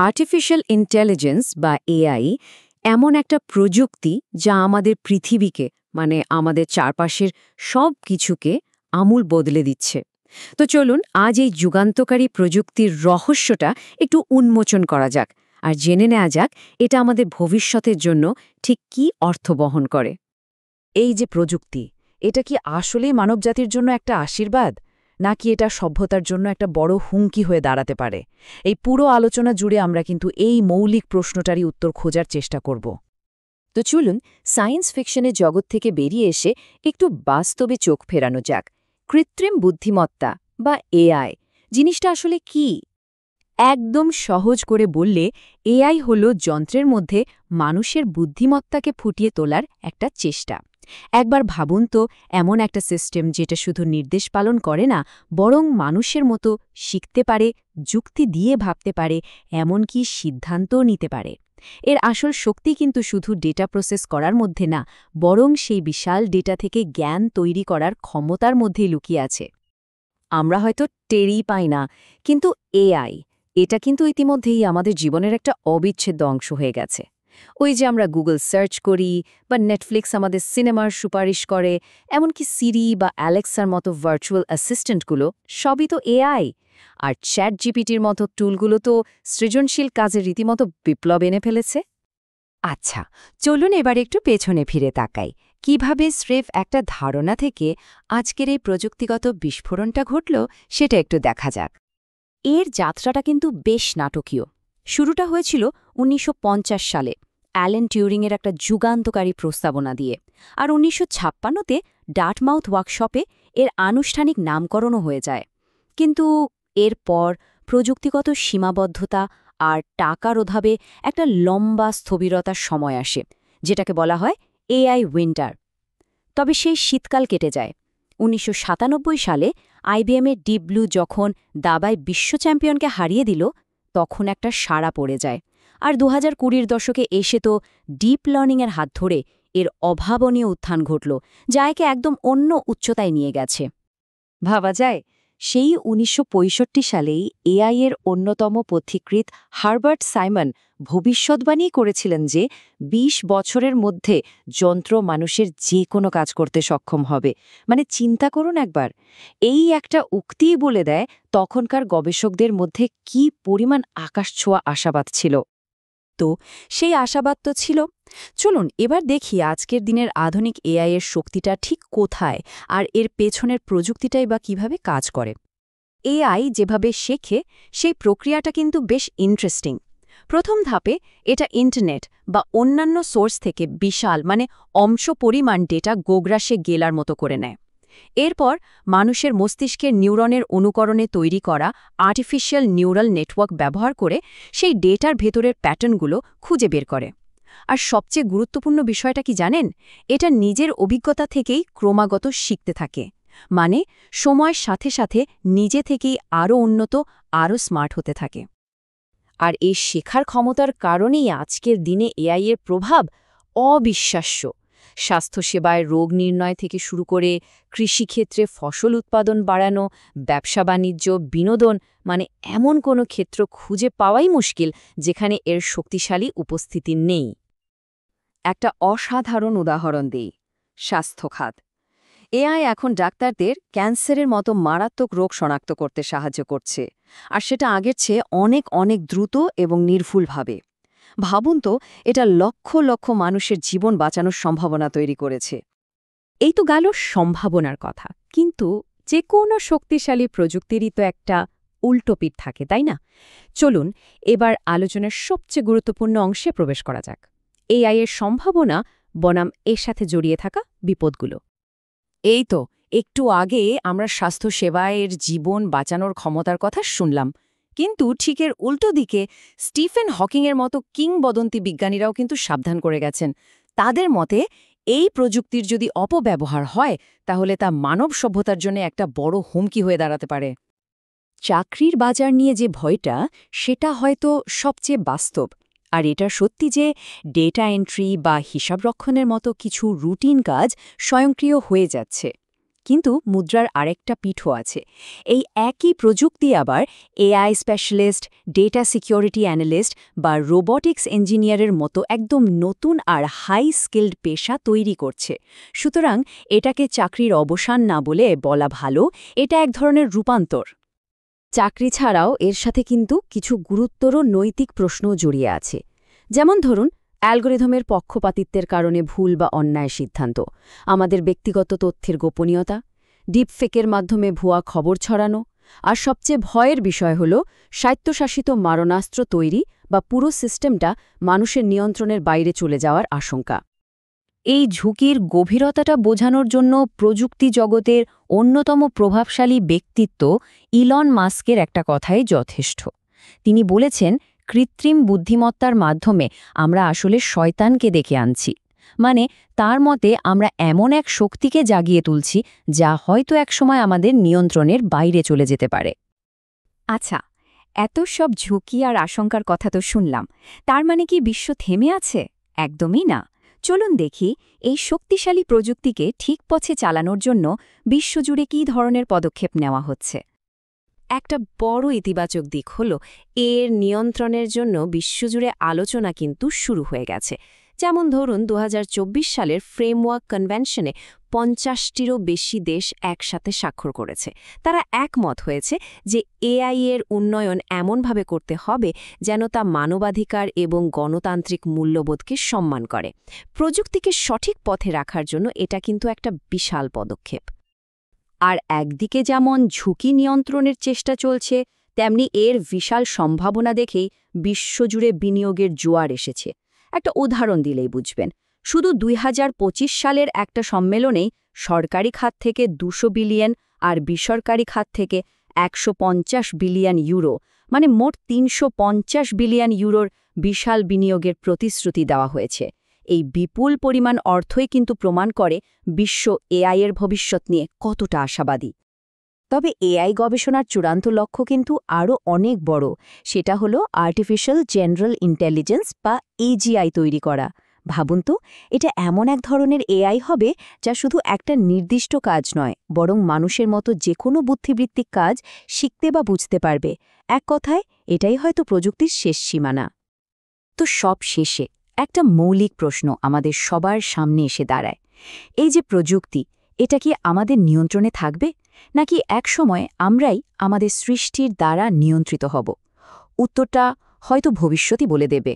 Artificial intelligence বা AI এমন একটা প্রযুক্তি যা আমাদের পৃথিবীকে আমাদের চারপাশের সব কিছুকে আমূল বদলে দিচ্ছে। তো চলুন আজ এই যুগান্তকারী প্রযুক্তির রহস্যটা একটু উন্মোচন করা যাক আর জেনে নেওয়া যাক এটা আমাদের ভবিষ্যতের জন্য ঠিক কী অর্থ বহন করে। এই যে প্রযুক্তি, এটা কি আসলেই মানবজাতির জন্য একটা আশীর্বাদ, নাকি এটা সভ্যতার জন্য একটা বড় হুমকি হয়ে দাঁড়াতে পারে? এই পুরো আলোচনা জুড়ে আমরা কিন্তু এই মৌলিক প্রশ্নটারই উত্তর খোঁজার চেষ্টা করব। তো চলুন সায়েন্স ফিকশনের জগৎ থেকে বেরিয়ে এসে একটু বাস্তবে চোখ ফেরানো যাক। কৃত্রিম বুদ্ধিমত্তা বা এআই জিনিসটা আসলে কি? একদম সহজ করে বললে, এআই হল যন্ত্রের মধ্যে মানুষের বুদ্ধিমত্তাকে ফুটিয়ে তোলার একটা চেষ্টা। একবার ভাবুন তো, এমন একটা সিস্টেম যেটা শুধু নির্দেশ পালন করে না, বরং মানুষের মতো শিখতে পারে, যুক্তি দিয়ে ভাবতে পারে, এমনকি সিদ্ধান্তও নিতে পারে। এর আসল শক্তি কিন্তু শুধু ডেটা প্রসেস করার মধ্যে না, বরং সেই বিশাল ডেটা থেকে জ্ঞান তৈরি করার ক্ষমতার মধ্যেই লুকিয়ে আছে। আমরা হয়তো টেরই পাই না, কিন্তু এআই এটা কিন্তু ইতিমধ্যেই আমাদের জীবনের একটা অবিচ্ছেদ্য অংশ হয়ে গেছে। ওই যে আমরা গুগল সার্চ করি বা নেটফ্লিক্স আমাদের সিনেমার সুপারিশ করে, এমনকি সিরি বা অ্যালেক্সার মতো ভার্চুয়াল অ্যাসিস্ট্যান্টগুলো সবই তো এআই। আর চ্যাট জিপিটির মতো টুলগুলো তো সৃজনশীল কাজে রীতিমতো বিপ্লব এনে ফেলেছে। আচ্ছা, চলুন এবার একটু পেছনে ফিরে তাকাই। কিভাবে স্রেফ একটা ধারণা থেকে আজকের এই প্রযুক্তিগত বিস্ফোরণটা ঘটল, সেটা একটু দেখা যাক। এর যাত্রাটা কিন্তু বেশ নাটকীয়। শুরুটা হয়েছিল ১৯৫০ সালে অ্যালেন টিউরিংয়ের একটা যুগান্তকারী প্রস্তাবনা দিয়ে, আর ১৯৫৬তে ডার্টমাউথ ওয়ার্কশপে এর আনুষ্ঠানিক নামকরণও হয়ে যায়। কিন্তু এরপর প্রযুক্তিগত সীমাবদ্ধতা আর টাকার অভাবে একটা লম্বা স্থবিরতার সময় আসে, যেটাকে বলা হয় এআই উইন্টার। তবে সেই শীতকাল কেটে যায়। ১৯৯৭ সালে আইবিএমের ডিপ ব্লু যখন দাবায় বিশ্ব চ্যাম্পিয়নকে হারিয়ে দিল, তখন একটা সাড়া পড়ে যায়। আর ২০২০ দশকে এসে তো ডিপ লার্নিংয়ের হাত ধরে এর অভাবনীয় উত্থান ঘটল, যা একে একদম অন্য উচ্চতায় নিয়ে গেছে। ভাবা যায়, সেই ১৯৬৫ সালেই এআই এর অন্যতম পথিকৃৎ হারবার্ট সাইমন ভবিষ্যদ্বাণী করেছিলেন যে ২০ বছরের মধ্যে যন্ত্র মানুষের যে কোনো কাজ করতে সক্ষম হবে। চিন্তা করুন একবার, এই একটা উক্তিই বলে দেয় তখনকার গবেষকদের মধ্যে কি পরিমাণ আকাশছোঁয়া আশাবাদ ছিল। তো সেই আশাবাদ তো ছিল। চলুন এবার দেখি আজকের দিনের আধুনিক এআই এর শক্তিটা ঠিক কোথায়, আর এর পেছনের প্রযুক্তিটাই বা কিভাবে কাজ করে। এআই যেভাবে শেখে, সেই প্রক্রিয়াটা কিন্তু বেশ ইন্টারেস্টিং। প্রথম ধাপে এটা ইন্টারনেট বা অন্যান্য সোর্স থেকে বিশাল অংশ পরিমাণ ডেটা গোগ্রাসে গেলার মতো করে নেয়। এরপর মানুষের মস্তিষ্কের নিউরনের অনুকরণে তৈরি করা আর্টিফিশিয়াল নিউরাল নেটওয়ার্ক ব্যবহার করে সেই ডেটার ভেতরের প্যাটার্নগুলো খুঁজে বের করে। আর সবচেয়ে গুরুত্বপূর্ণ বিষয়টা কি জানেন? এটা নিজের অভিজ্ঞতা থেকেই ক্রমাগত শিখতে থাকে। সময়ের সাথে সাথে নিজে থেকেই আরও উন্নত, আরও স্মার্ট হতে থাকে। আর এই শেখার ক্ষমতার কারণেই আজকের দিনে এআই এর প্রভাব অবিশ্বাস্য। স্বাস্থ্যসেবায় রোগ নির্ণয় থেকে শুরু করে কৃষিক্ষেত্রে ফসল উৎপাদন বাড়ানো, ব্যবসা বাণিজ্য, বিনোদন, এমন কোনো ক্ষেত্র খুঁজে পাওয়াই মুশকিল যেখানে এর শক্তিশালী উপস্থিতি নেই। একটা অসাধারণ উদাহরণ দিই, স্বাস্থ্য খাত। এআই এখন ডাক্তারদের ক্যান্সারের মতো মারাত্মক রোগ শনাক্ত করতে সাহায্য করছে, আর সেটা আগের চেয়ে অনেক অনেক দ্রুত এবং নির্ভুলভাবে। ভাবুন তো, এটা লক্ষ লক্ষ মানুষের জীবন বাঁচানোর সম্ভাবনা তৈরি করেছে। এই তো গেল সম্ভাবনার কথা, কিন্তু যে কোনো শক্তিশালী প্রযুক্তিরই তো একটা উল্টো পিঠ থাকে, তাই না? চলুন এবার আলোচনার সবচেয়ে গুরুত্বপূর্ণ অংশে প্রবেশ করা যাক, এআই এর সম্ভাবনা বনাম এর সাথে জড়িয়ে থাকা বিপদগুলো। এই তো একটু আগে আমরা স্বাস্থ্যসেবায়ের জীবন বাঁচানোর ক্ষমতার কথা শুনলাম, কিন্তু ঠিক এর উল্টো দিকে স্টিফেন হকিংয়ের মতো কিংবদন্তি বিজ্ঞানীরাও কিন্তু সাবধান করে গেছেন। তাদের মতে এই প্রযুক্তির যদি অপব্যবহার হয়, তাহলে তা মানব সভ্যতার জন্য একটা বড় হুমকি হয়ে দাঁড়াতে পারে। চাকরির বাজার নিয়ে যে ভয়টা, সেটা হয়তো সবচেয়ে বাস্তব। আর এটা সত্যি যে ডেটা এন্ট্রি বা হিসাব রক্ষণের মতো কিছু রুটিন কাজ স্বয়ংক্রিয় হয়ে যাচ্ছে। কিন্তু মুদ্রার আরেকটা পিঠও আছে। এই একই প্রযুক্তি আবার AI specialist, data security analyst বা রোবটিক্স ইঞ্জিনিয়ারের মতো একদম নতুন আর হাই স্কিল্ড পেশা তৈরি করছে। সুতরাং এটাকে চাকরির অবসান না বলে বলা ভালো, এটা এক ধরনের রূপান্তর। চাকরি ছাড়াও এর সাথে কিন্তু কিছু গুরুতর নৈতিক প্রশ্নও জড়িয়ে আছে। যেমন ধরুন, অ্যালগরিদমের পক্ষপাতিত্বের কারণে ভুল বা অন্যায় সিদ্ধান্ত, আমাদের ব্যক্তিগত তথ্যের গোপনীয়তা, ডিপফেকের মাধ্যমে ভুয়া খবর ছড়ানো, আর সবচেয়ে ভয়ের বিষয় হল স্বায়ত্তশাসিত মারণাস্ত্র তৈরি বা পুরো সিস্টেমটা মানুষের নিয়ন্ত্রণের বাইরে চলে যাওয়ার আশঙ্কা। এই ঝুঁকির গভীরতাটা বোঝানোর জন্য প্রযুক্তি জগতের অন্যতম প্রভাবশালী ব্যক্তিত্ব ইলন মাস্কের একটা কথাই যথেষ্ট। তিনি বলেছেন, কৃত্রিম বুদ্ধিমত্তার মাধ্যমে আমরা আসলে শয়তানকে ডেকে আনছি। মানে তার মতে আমরা এমন এক শক্তিকে জাগিয়ে তুলছি যা হয়তো একসময় আমাদের নিয়ন্ত্রণের বাইরে চলে যেতে পারে। আচ্ছা, এত সব ঝুঁকি আর আশঙ্কার কথা তো শুনলাম, তার মানে কি বিশ্ব থেমে আছে? একদমই না। চলুন দেখি এই শক্তিশালী প্রযুক্তিকে ঠিক পথে চালানোর জন্য বিশ্বজুড়ে কী ধরনের পদক্ষেপ নেওয়া হচ্ছে। একটা বড় ইতিবাচক দিক হল এর নিয়ন্ত্রণের জন্য বিশ্বজুড়ে আলোচনা কিন্তু শুরু হয়ে গেছে। যেমন ধরুন ২০২৪ সালের ফ্রেমওয়ার্ক কনভেনশনে ৫০টিরও বেশি দেশ একসাথে স্বাক্ষর করেছে। তারা একমত হয়েছে যে এআই এর উন্নয়ন এমনভাবে করতে হবে যেন তা মানবাধিকার এবং গণতান্ত্রিক মূল্যবোধকে সম্মান করে। প্রযুক্তিকে সঠিক পথে রাখার জন্য এটা কিন্তু একটা বিশাল পদক্ষেপ। আর একদিকে যেমন ঝুঁকি নিয়ন্ত্রণের চেষ্টা চলছে, তেমনি এর বিশাল সম্ভাবনা দেখেই বিশ্বজুড়ে বিনিয়োগের জোয়ার এসেছে। একটা উদাহরণ দিলেই বুঝবেন। শুধু ২০২৫ সালের একটা সম্মেলনেই সরকারি খাত থেকে ২০০ বিলিয়ন আর বেসরকারি খাত থেকে ১৫০ বিলিয়ন ইউরো, মানে মোট ৩৫০ বিলিয়ন ইউরোর বিশাল বিনিয়োগের প্রতিশ্রুতি দেওয়া হয়েছে। এই বিপুল পরিমাণ অর্থই কিন্তু প্রমাণ করে বিশ্ব এআই এর ভবিষ্যৎ নিয়ে কতটা আশাবাদী। তবে এআই গবেষণার চূড়ান্ত লক্ষ্য কিন্তু আরও অনেক বড়। সেটা হলো আর্টিফিশিয়াল জেনারেল ইন্টেলিজেন্স বা এজিআই তৈরি করা। ভাবুন তো, এটা এমন এক ধরনের এআই হবে যা শুধু একটা নির্দিষ্ট কাজ নয়, বরং মানুষের মতো যে কোনো বুদ্ধিবৃত্তিক কাজ শিখতে বা বুঝতে পারবে। এক কথায় এটাই হয়তো প্রযুক্তির শেষ সীমানা। তো সব শেষে একটা মৌলিক প্রশ্ন আমাদের সবার সামনে এসে দাঁড়ায়। এই যে প্রযুক্তি, এটা কি আমাদের নিয়ন্ত্রণে থাকবে, নাকি একসময় আমরাই আমাদের সৃষ্টির দ্বারা নিয়ন্ত্রিত হব? উত্তরটা হয়তো ভবিষ্যতই বলে দেবে।